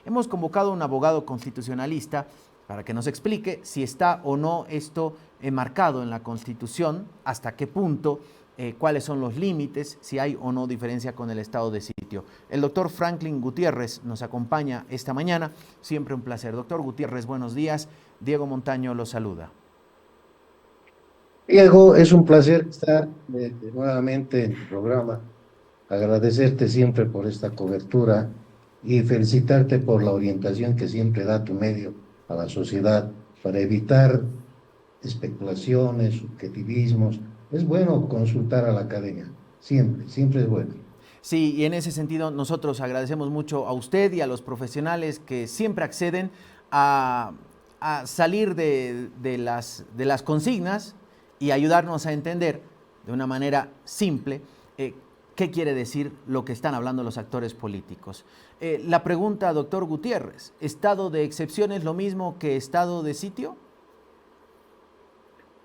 Hemos convocado a un abogado constitucionalista para que nos explique si está o no esto marcado en la Constitución, hasta qué punto, cuáles son los límites, si hay o no diferencia con el estado de sitio. El doctor Franklin Gutiérrez nos acompaña esta mañana, siempre un placer. Doctor Gutiérrez, buenos días. Diego Montaño lo saluda. Diego, es un placer estar nuevamente en tu programa. Agradecerte siempre por esta cobertura y felicitarte por la orientación que siempre da tu medio a la sociedad para evitar especulaciones, subjetivismos. Es bueno consultar a la academia, siempre, siempre es bueno. Sí, y en ese sentido nosotros agradecemos mucho a usted y a los profesionales que siempre acceden a, a salir de las consignas y ayudarnos a entender de una manera simple qué quiere decir lo que están hablando los actores políticos. La pregunta, doctor Gutiérrez, ¿estado de excepción es lo mismo que estado de sitio?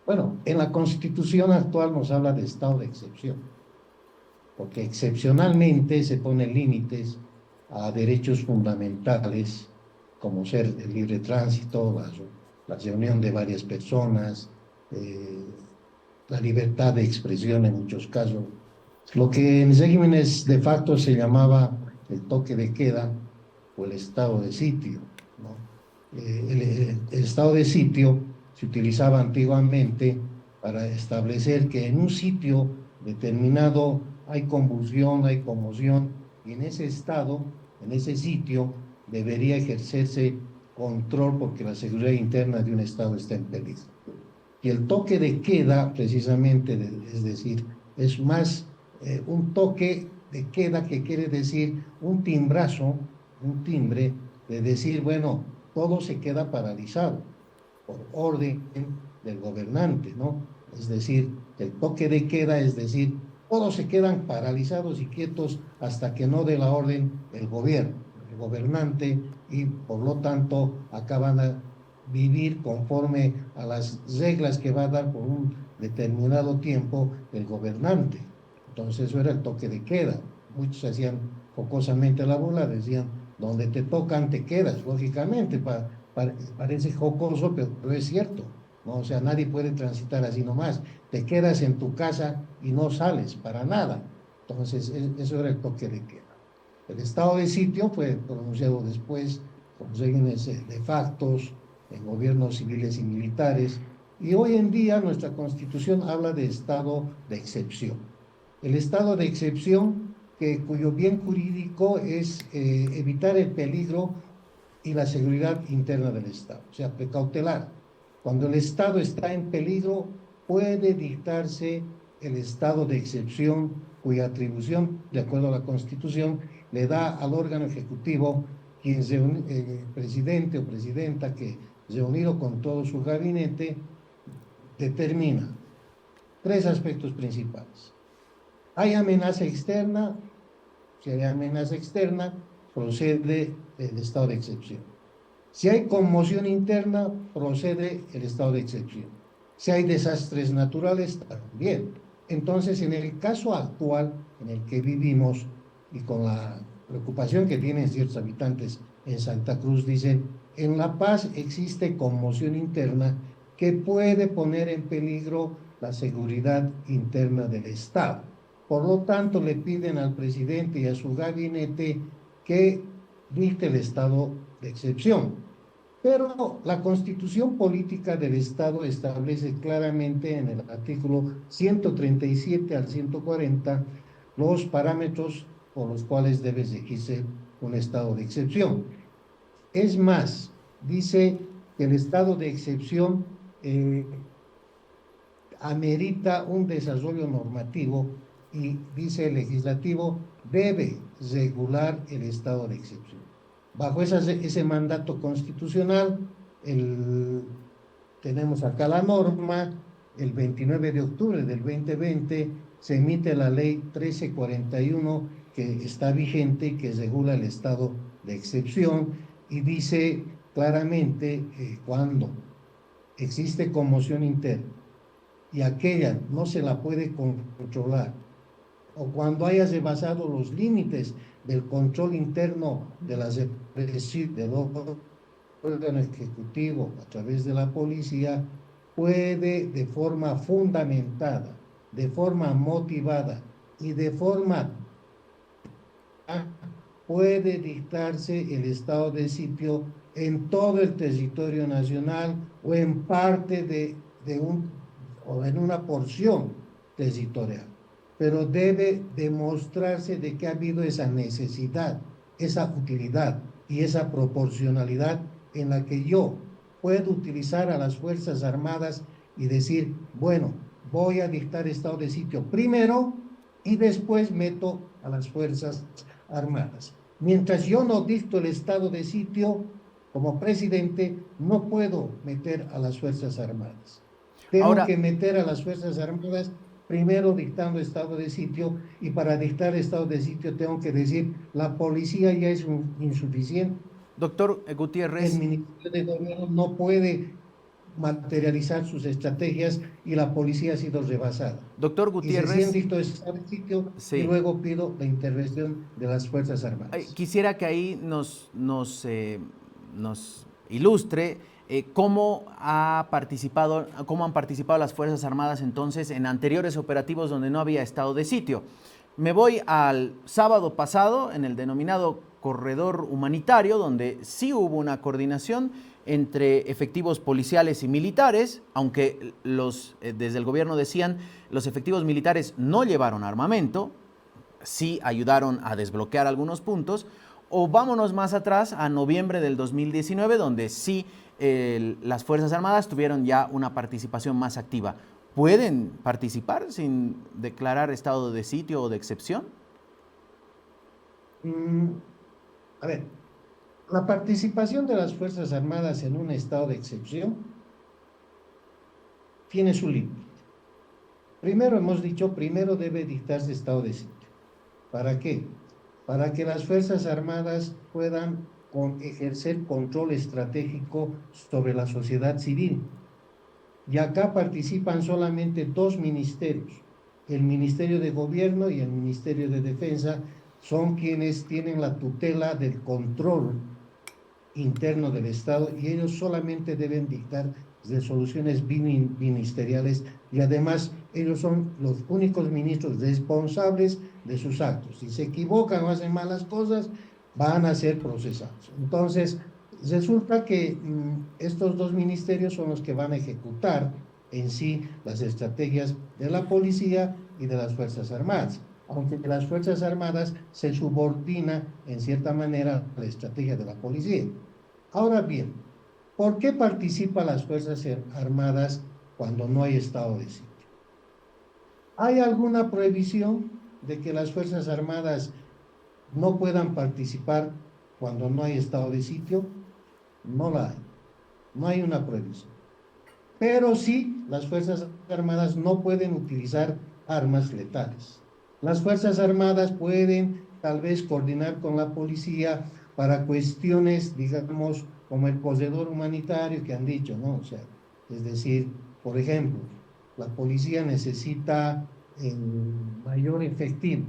Bueno, en la Constitución actual nos habla de estado de excepción, porque excepcionalmente se ponen límites a derechos fundamentales como ser el libre tránsito, la reunión de varias personas, eh, la libertad de expresión en muchos casos, lo que en regímenes de facto se llamaba el toque de queda o el estado de sitio, ¿no? El estado de sitio se utilizaba antiguamente para establecer que en un sitio determinado hay convulsión, hay conmoción, y en ese estado, en ese sitio, debería ejercerse control porque la seguridad interna de un estado está en peligro. Y el toque de queda, precisamente, es decir, es más un toque de queda que quiere decir un timbrazo, un timbre de decir, bueno, todo se queda paralizado por orden del gobernante, ¿no? Es decir, el toque de queda, es decir, todos se quedan paralizados y quietos hasta que no dé la orden el gobierno, el gobernante, y por lo tanto acaban a vivir conforme a las reglas que va a dar por un determinado tiempo el gobernante. Entonces eso era el toque de queda. Muchos hacían jocosamente la burla, decían, donde te tocan te quedas, lógicamente, parece jocoso, pero es cierto, ¿no? O sea, nadie puede transitar así nomás. Te quedas en tu casa y no sales para nada. Entonces, eso era el toque de queda. El estado de sitio fue pronunciado después con regímenes de factos, en gobiernos civiles y militares, y hoy en día nuestra Constitución habla de estado de excepción. El estado de excepción, cuyo bien jurídico es evitar el peligro y la seguridad interna del Estado, o sea, precautelar. Cuando el Estado está en peligro, puede dictarse el estado de excepción, cuya atribución, de acuerdo a la Constitución, le da al órgano ejecutivo, quien presidente o presidenta que, reunido con todo su gabinete, determina tres aspectos principales. Hay amenaza externa, si hay amenaza externa, procede el estado de excepción. Si hay conmoción interna, procede el estado de excepción. Si hay desastres naturales, también. Entonces, en el caso actual en el que vivimos y con la preocupación que tienen ciertos habitantes en Santa Cruz, dicen, en La Paz existe conmoción interna que puede poner en peligro la seguridad interna del Estado. Por lo tanto, le piden al presidente y a su gabinete que dicte el estado de excepción. Pero la Constitución Política del Estado establece claramente en el artículo 137 al 140 los parámetros por los cuales debe regirse un estado de excepción. Es más, dice que el estado de excepción amerita un desarrollo normativo y dice el legislativo debe regular el estado de excepción. Bajo ese mandato constitucional, tenemos acá la norma, el 29 de octubre del 2020 se emite la ley 1341 que está vigente y que regula el estado de excepción y dice claramente cuando existe conmoción interna y aquella no se la puede controlar o cuando hayas rebasado los límites del control interno de la del órgano ejecutivo a través de la policía, puede de forma fundamentada, de forma motivada y de forma puede dictarse el estado de sitio en todo el territorio nacional o en parte o en una porción territorial. Pero debe demostrarse de que ha habido esa necesidad, esa utilidad y esa proporcionalidad en la que yo puedo utilizar a las Fuerzas Armadas y decir, bueno, voy a dictar estado de sitio primero y después meto a las Fuerzas Armadas. Mientras yo no dicto el estado de sitio, como presidente, no puedo meter a las Fuerzas Armadas. Tengo Ahora, que meter a las Fuerzas Armadas primero dictando estado de sitio, y para dictar estado de sitio tengo que decir, la policía ya es insuficiente, doctor el Gutiérrez, Ministerio de Gobierno no puede materializar sus estrategias y la policía ha sido rebasada. doctor Y recién Gutiérrez, dicto estado de sitio y sí. luego pido la intervención de las Fuerzas Armadas. Quisiera que ahí nos ilustre cómo han participado las Fuerzas Armadas entonces en anteriores operativos donde no había estado de sitio. Me voy al sábado pasado en el denominado corredor humanitario, donde sí hubo una coordinación entre efectivos policiales y militares, aunque desde el gobierno decían los efectivos militares no llevaron armamento, sí ayudaron a desbloquear algunos puntos. O vámonos más atrás a noviembre del 2019, donde sí las Fuerzas Armadas tuvieron ya una participación más activa. ¿Pueden participar sin declarar estado de sitio o de excepción? A ver, la participación de las Fuerzas Armadas en un estado de excepción tiene su límite. Primero hemos dicho, primero debe dictarse estado de sitio. ¿Para qué? Para que las Fuerzas Armadas puedan ejercer control estratégico sobre la sociedad civil. Y acá participan solamente dos ministerios, el Ministerio de Gobierno y el Ministerio de Defensa, son quienes tienen la tutela del control interno del Estado, y ellos solamente deben dictar resoluciones ministeriales, y además ellos son los únicos ministros responsables de sus actos. Si se equivocan o hacen malas cosas, van a ser procesados. Entonces, resulta que estos dos ministerios son los que van a ejecutar en sí las estrategias de la policía y de las Fuerzas Armadas, aunque las Fuerzas Armadas se subordina en cierta manera a la estrategia de la policía. Ahora bien, ¿por qué participan las Fuerzas Armadas cuando no hay estado de sitio? ¿Hay alguna prohibición de que las Fuerzas Armadas no puedan participar cuando no hay estado de sitio? No la hay. No hay una prohibición. Pero sí, las Fuerzas Armadas no pueden utilizar armas letales. Las Fuerzas Armadas pueden tal vez coordinar con la policía para cuestiones, digamos, como el corredor humanitario que han dicho, ¿no? O sea, es decir, por ejemplo, la policía necesita mayor efectivo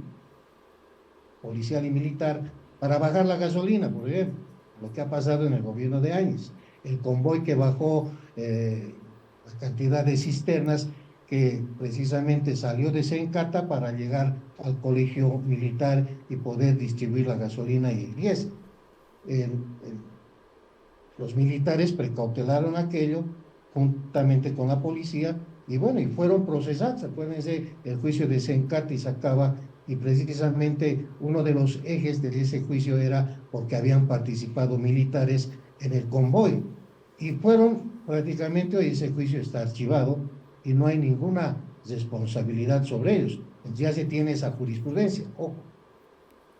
policial y militar para bajar la gasolina, por ejemplo, lo que ha pasado en el gobierno de Áñez. El convoy que bajó la cantidad de cisternas que precisamente salió de Sencata para llegar al colegio militar y poder distribuir la gasolina y el diésel. Los militares precautelaron aquello juntamente con la policía y bueno, y fueron procesados. Acuérdense, el juicio de Sencata y Sacaba, y precisamente uno de los ejes de ese juicio era porque habían participado militares en el convoy. Y fueron prácticamente, hoy ese juicio está archivado y no hay ninguna responsabilidad sobre ellos. Ya se tiene esa jurisprudencia, ojo.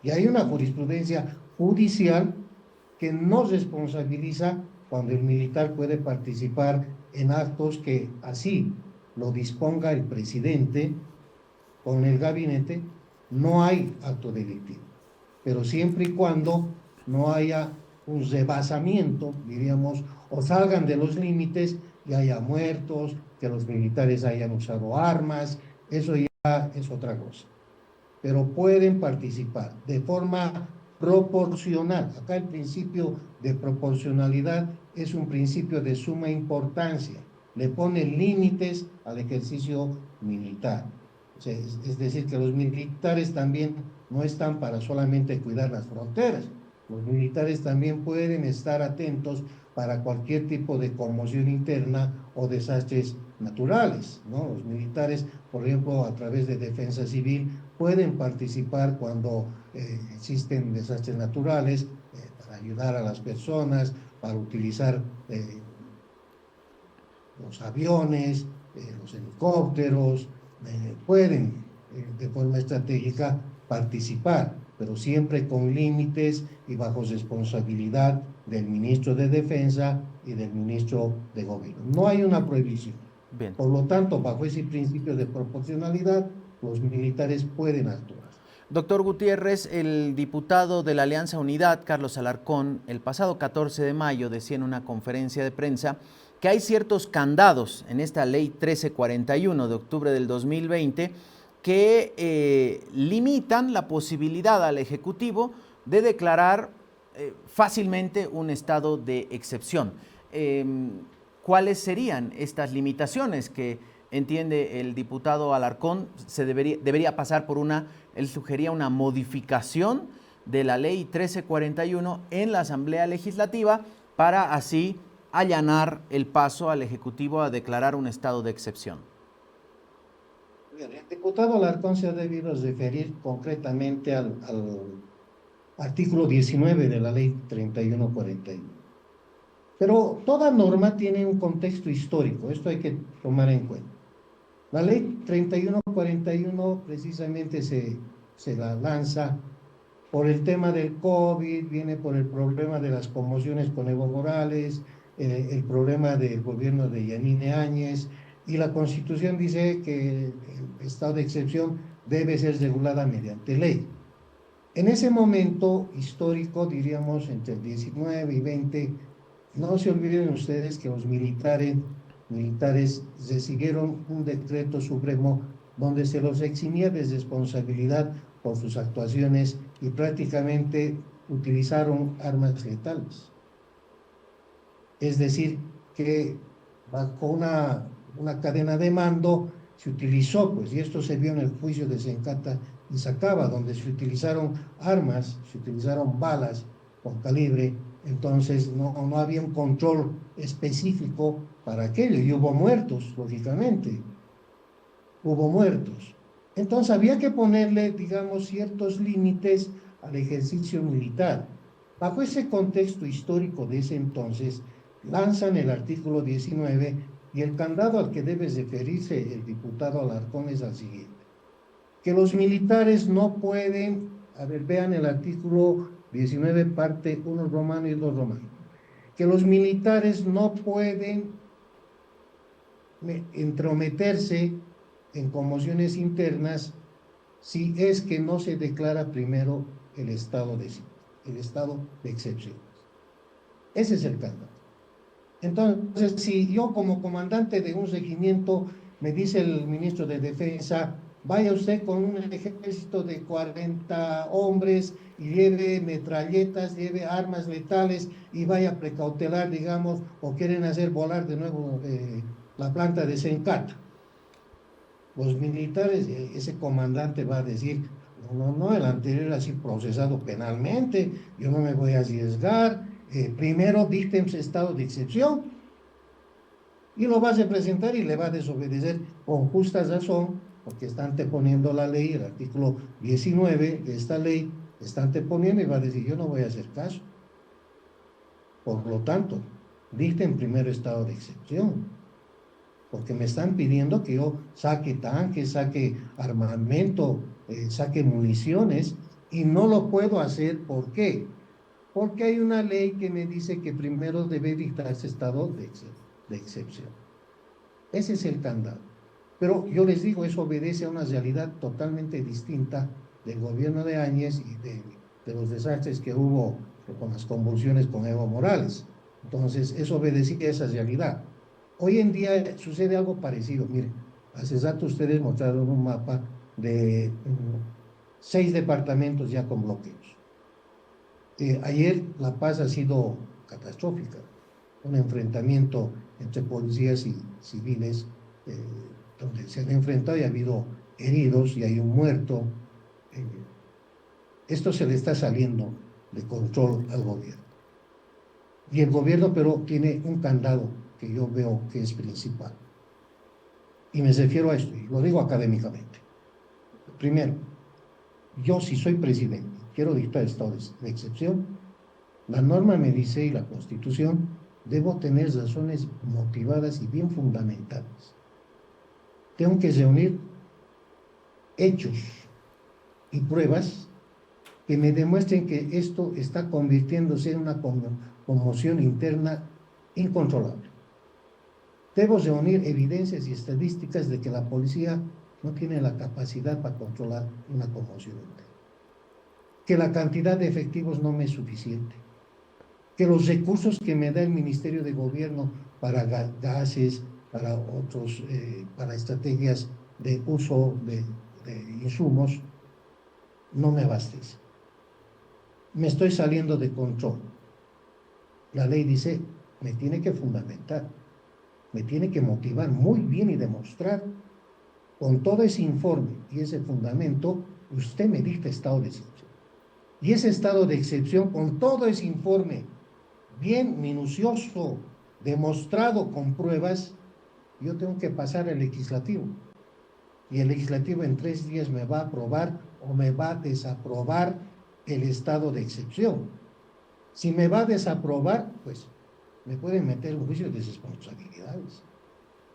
Y hay una jurisprudencia judicial que no responsabiliza cuando el militar puede participar en actos que así lo disponga el presidente con el gabinete. No hay acto delictivo, pero siempre y cuando no haya un rebasamiento, diríamos, o salgan de los límites y haya muertos, que los militares hayan usado armas, eso ya es otra cosa. pero pueden participar de forma proporcional. Acá el principio de proporcionalidad es un principio de suma importancia. Le pone límites al ejercicio militar. O sea, es decir, que los militares también no están para solamente cuidar las fronteras. Los militares también pueden estar atentos para cualquier tipo de conmoción interna o desastres naturales, ¿no? Los militares, por ejemplo, a través de defensa civil, pueden participar cuando existen desastres naturales, para ayudar a las personas, para utilizar los aviones, los helicópteros, pueden de forma estratégica participar, pero siempre con límites y bajo responsabilidad del ministro de Defensa y del ministro de Gobierno. No hay una prohibición. Bien. Por lo tanto, bajo ese principio de proporcionalidad, los militares pueden actuar. Doctor Gutiérrez, el diputado de la Alianza Unidad, Carlos Alarcón, el pasado 14 de mayo decía en una conferencia de prensa que hay ciertos candados en esta ley 1341 de octubre del 2020 que limitan la posibilidad al Ejecutivo de declarar fácilmente un estado de excepción. ¿Cuáles serían estas limitaciones que entiende el diputado Alarcón debería pasar por él sugería una modificación de la ley 1341 en la Asamblea Legislativa para así allanar el paso al Ejecutivo a declarar un estado de excepción? Bien, el diputado Alarcón se ha debido referir concretamente al artículo 19 de la ley 3141. Pero toda norma tiene un contexto histórico, esto hay que tomar en cuenta. La ley 3141 precisamente se la lanza por el tema del COVID, viene por el problema de las conmociones con Evo Morales, el problema del gobierno de Yanine Áñez, y la Constitución dice que el estado de excepción debe ser regulada mediante ley. En ese momento histórico, diríamos entre el 19 y 20, no se olviden ustedes que los militares recibieron un decreto supremo donde se los eximía de responsabilidad por sus actuaciones y prácticamente utilizaron armas letales. Es decir, que bajo una cadena de mando se utilizó, pues, y esto se vio en el juicio de Sencata y Sacaba, donde se utilizaron armas, se utilizaron balas con calibre, entonces no había un control específico para aquello, y hubo muertos, lógicamente, hubo muertos. Entonces había que ponerle, digamos, ciertos límites al ejercicio militar. Bajo ese contexto histórico de ese entonces, lanzan el artículo 19 y el candado al que debe referirse el diputado Alarcón es al siguiente: que los militares no pueden, vean el artículo 19, parte 1 romano y 2 romano, que los militares no pueden entrometerse en conmociones internas si es que no se declara primero el estado de excepción. Ese es el candado. Entonces, si yo como comandante de un regimiento me dice el ministro de Defensa, vaya usted con un ejército de 40 hombres y lleve metralletas, lleve armas letales y vaya a precautelar, digamos, o quieren hacer volar de nuevo la planta de Sencata. Los militares, ese comandante va a decir, no, el anterior ha sido procesado penalmente, yo no me voy a arriesgar, primero dicten estado de excepción, y lo va a presentar y le va a desobedecer con justa razón, porque está anteponiendo la ley, el artículo 19 de esta ley, está anteponiendo y va a decir, yo no voy a hacer caso. Por lo tanto, dicten primero estado de excepción, porque me están pidiendo que yo saque tanques, saque armamento, saque municiones, y no lo puedo hacer. ¿Por qué? Porque hay una ley que me dice que primero debe dictarse estado de excepción. Ese es el candado. Pero yo les digo, eso obedece a una realidad totalmente distinta del gobierno de Áñez y de los desastres que hubo con las convulsiones con Evo Morales. Entonces, eso obedecía a esa realidad. Hoy en día sucede algo parecido. Miren, hace rato ustedes mostraron un mapa de 6 departamentos ya con bloqueos. Ayer La Paz ha sido catastrófica, un enfrentamiento entre policías y civiles, donde se han enfrentado y ha habido heridos y hay un muerto. Esto se le está saliendo de control al gobierno. Y el gobierno, pero tiene un candado que yo veo que es principal. Y me refiero a esto, y lo digo académicamente. Primero, yo si soy presidente, quiero dictar estado de excepción, la norma me dice, y la Constitución, debo tener razones motivadas y bien fundamentadas. Tengo que reunir hechos y pruebas que me demuestren que esto está convirtiéndose en una conmoción interna incontrolable. Debo reunir evidencias y estadísticas de que la policía no tiene la capacidad para controlar una conmoción interna, que la cantidad de efectivos no me es suficiente, que los recursos que me da el Ministerio de Gobierno para gases, para otros, para estrategias de uso de insumos, no me abastecen. Me estoy saliendo de control. La ley dice, me tiene que fundamentar, me tiene que motivar muy bien y demostrar con todo ese informe y ese fundamento, usted me dicta estado de excepción. Y ese estado de excepción, con todo ese informe bien minucioso, demostrado con pruebas, yo tengo que pasar al legislativo. Y el legislativo en 3 días me va a aprobar o me va a desaprobar el estado de excepción. Si me va a desaprobar, pues me pueden meter en juicio de responsabilidades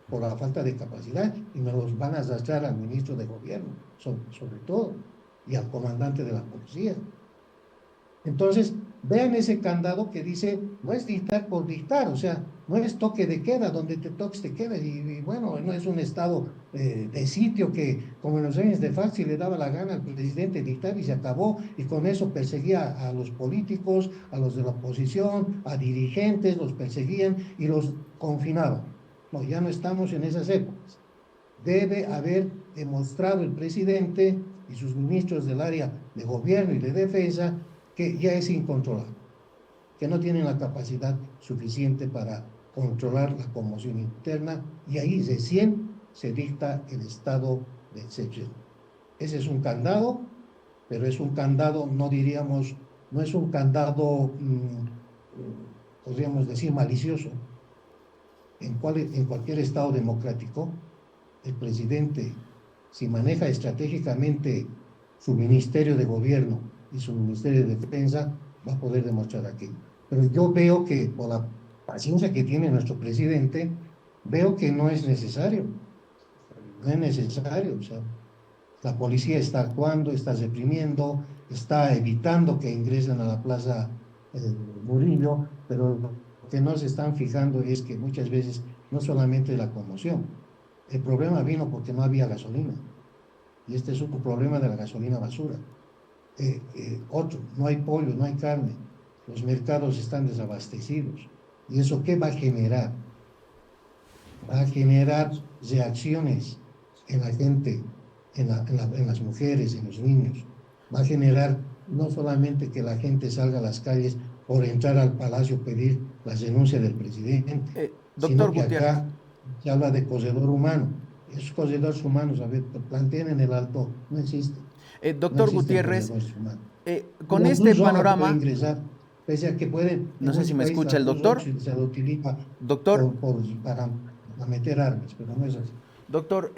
por la falta de capacidad y me los van a arrastrar al ministro de Gobierno, sobre todo, y al comandante de la policía. Entonces, vean ese candado que dice, no es dictar por dictar, o sea, no es toque de queda, donde te toques te quedas, y bueno, no es un estado de sitio que, como en los años de Facsi, le daba la gana al presidente dictar y se acabó, y con eso perseguía a los políticos, a los de la oposición, a dirigentes, los perseguían y los confinaban. No, ya no estamos en esas épocas. Debe haber demostrado el presidente y sus ministros del área de gobierno y de defensa que ya es incontrolable, que no tienen la capacidad suficiente para controlar la conmoción interna y ahí recién se dicta el estado de excepción. Ese es un candado, pero es un candado, no diríamos, no es un candado, podríamos decir, malicioso. En cualquier estado democrático, el presidente, si maneja estratégicamente su ministerio de gobierno y su ministerio de defensa, va a poder demostrar aquello. Pero yo veo que por la paciencia que tiene nuestro presidente, veo que no es necesario. No es necesario. O sea, la policía está actuando, está reprimiendo, está evitando que ingresen a la plaza Murillo, pero lo que no se están fijando es que muchas veces no solamente la conmoción, el problema vino porque no había gasolina. Y este es un problema de la gasolina basura. Otro, no hay pollo, no hay carne, los mercados están desabastecidos. ¿Y eso qué va a generar? Va a generar reacciones en la gente, en las mujeres, en los niños. Va a generar no solamente que la gente salga a las calles por entrar al palacio a pedir la renuncia del presidente, Doctor sino que Gutiérrez. acá se habla de corredor humano. Esos corredores humanos, a ver, planteen en el Alto, no existen. Doctor No Gutiérrez, con la este Cruz Roja panorama, puede ingresar, pese a que pueden, no sé si me escucha el doctor. Se lo utiliza Doctor, para meter armas, pero no es así. Doctor,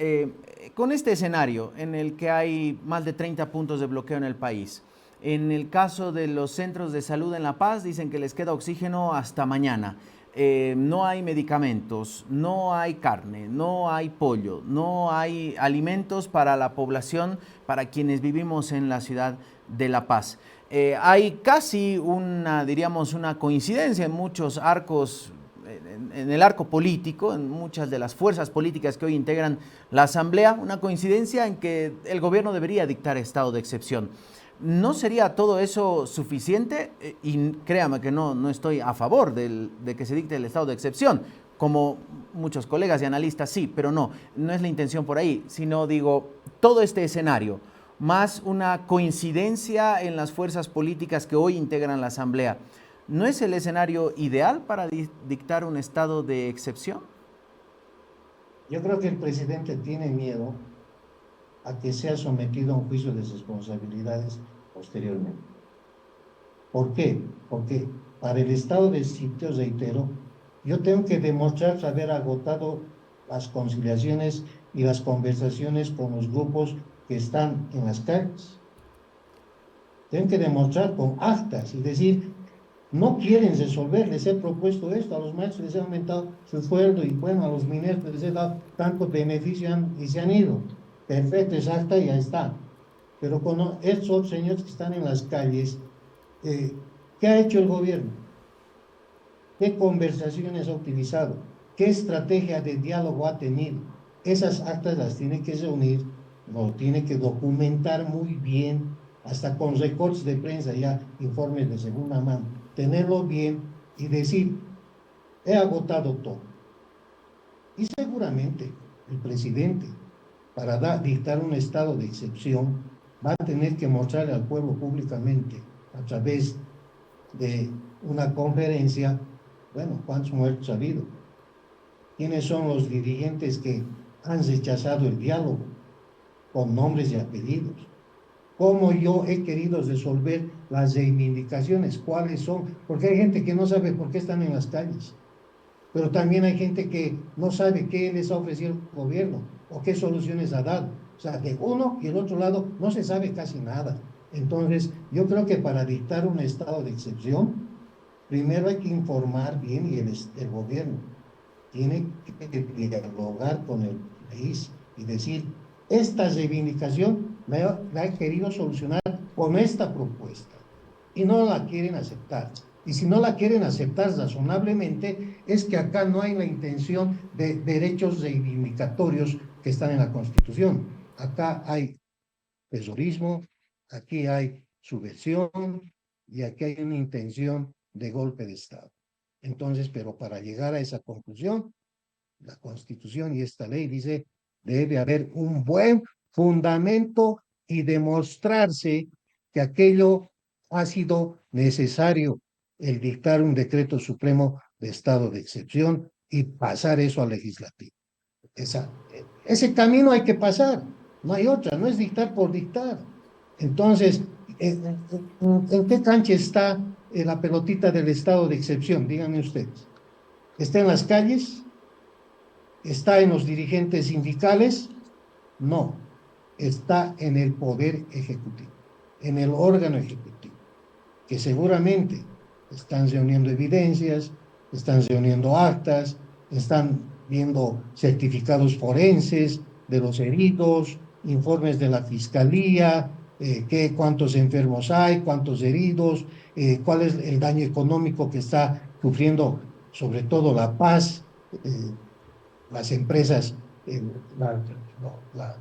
con este escenario en el que hay más de 30 puntos de bloqueo en el país, en el caso de los centros de salud en La Paz, dicen que les queda oxígeno hasta mañana. No hay medicamentos, no hay carne, no hay pollo, no hay alimentos para la población, para quienes vivimos en la ciudad de La Paz. Hay casi diríamos, una coincidencia en muchos arcos, en el arco político, en muchas de las fuerzas políticas que hoy integran la Asamblea, una coincidencia en que el gobierno debería dictar estado de excepción. ¿No sería todo eso suficiente? Y créame que no estoy a favor de que se dicte el estado de excepción, como muchos colegas y analistas sí, pero no es la intención por ahí, sino digo, todo este escenario, más una coincidencia en las fuerzas políticas que hoy integran la Asamblea. ¿No es el escenario ideal para dictar un estado de excepción? Yo creo que el presidente tiene miedo a que sea sometido a un juicio de responsabilidades posteriormente. ¿Por qué? Porque para el estado de sitio, reitero, yo tengo que demostrar haber agotado las conciliaciones y las conversaciones con los grupos que están en las calles. Tengo que demostrar con actas y decir, no quieren resolver, les he propuesto esto, a los maestros les he aumentado su sueldo y bueno, a los mineros les he dado tanto beneficio y se han ido. Perfecto, es acta y ya está. Pero con estos señores que están en las calles, ¿qué ha hecho el gobierno? ¿Qué conversaciones ha utilizado? ¿Qué estrategia de diálogo ha tenido? Esas actas las tiene que reunir, lo tiene que documentar muy bien, hasta con recortes de prensa, ya informes de segunda mano, tenerlo bien y decir, he agotado todo. Y seguramente el presidente, para dictar un estado de excepción, va a tener que mostrarle al pueblo públicamente, a través de una conferencia, bueno, cuántos muertos ha habido, quiénes son los dirigentes que han rechazado el diálogo, con nombres y apellidos, cómo yo he querido resolver las reivindicaciones, cuáles son, porque hay gente que no sabe por qué están en las calles, pero también hay gente que no sabe qué les ha ofrecido el gobierno o qué soluciones ha dado. O sea, de uno y el otro lado no se sabe casi nada. Entonces, yo creo que para dictar un estado de excepción, primero hay que informar bien y el gobierno tiene que dialogar con el país y decir, esta reivindicación la he querido solucionar con esta propuesta y no la quieren aceptar. Y si no la quieren aceptar razonablemente, es que acá no hay la intención de derechos reivindicatorios que están en la Constitución. Acá hay terrorismo, aquí hay subversión y aquí hay una intención de golpe de Estado. Entonces, pero para llegar a esa conclusión, la Constitución y esta ley dice, debe haber un buen fundamento y demostrarse que aquello ha sido necesario el dictar un decreto supremo de estado de excepción y pasar eso al legislativo. Ese camino hay que pasar, no hay otra, no es dictar por dictar. Entonces, ¿en qué cancha está la pelotita del estado de excepción? Díganme ustedes. ¿Está en las calles? ¿Está en los dirigentes sindicales? No, está en el poder ejecutivo, en el órgano ejecutivo, que seguramente están reuniendo evidencias, están reuniendo actas, están viendo certificados forenses de los heridos, informes de la fiscalía, cuántos enfermos hay, cuántos heridos, cuál es el daño económico que está sufriendo, sobre todo La Paz, las empresas, la, la,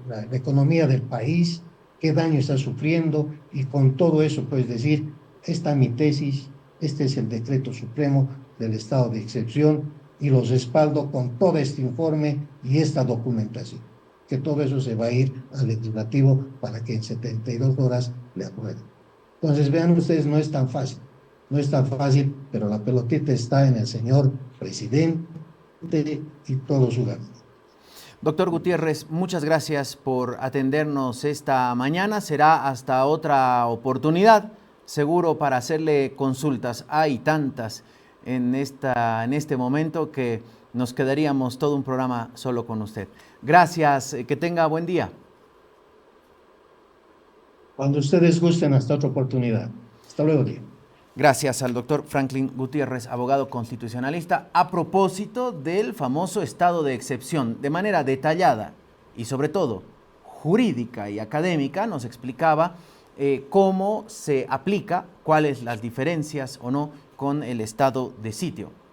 la economía del país, qué daño está sufriendo, y con todo eso puedes decir, esta es mi tesis, este es el decreto supremo del estado de excepción y los respaldo con todo este informe y esta documentación, que todo eso se va a ir al legislativo para que en 72 horas le aprueben. Entonces, vean ustedes, no es tan fácil, no es tan fácil, pero la pelotita está en el señor presidente y todo su gabinete. Doctor Gutiérrez, muchas gracias por atendernos esta mañana. Será hasta otra oportunidad, seguro, para hacerle consultas. Hay tantas en este momento que nos quedaríamos todo un programa solo con usted. Gracias, que tenga buen día. Cuando ustedes gusten, hasta otra oportunidad. Hasta luego, Diego. Gracias al doctor Franklin Gutiérrez, abogado constitucionalista, a propósito del famoso estado de excepción. De manera detallada y sobre todo jurídica y académica nos explicaba cómo se aplica, cuáles las diferencias o no con el estado de sitio.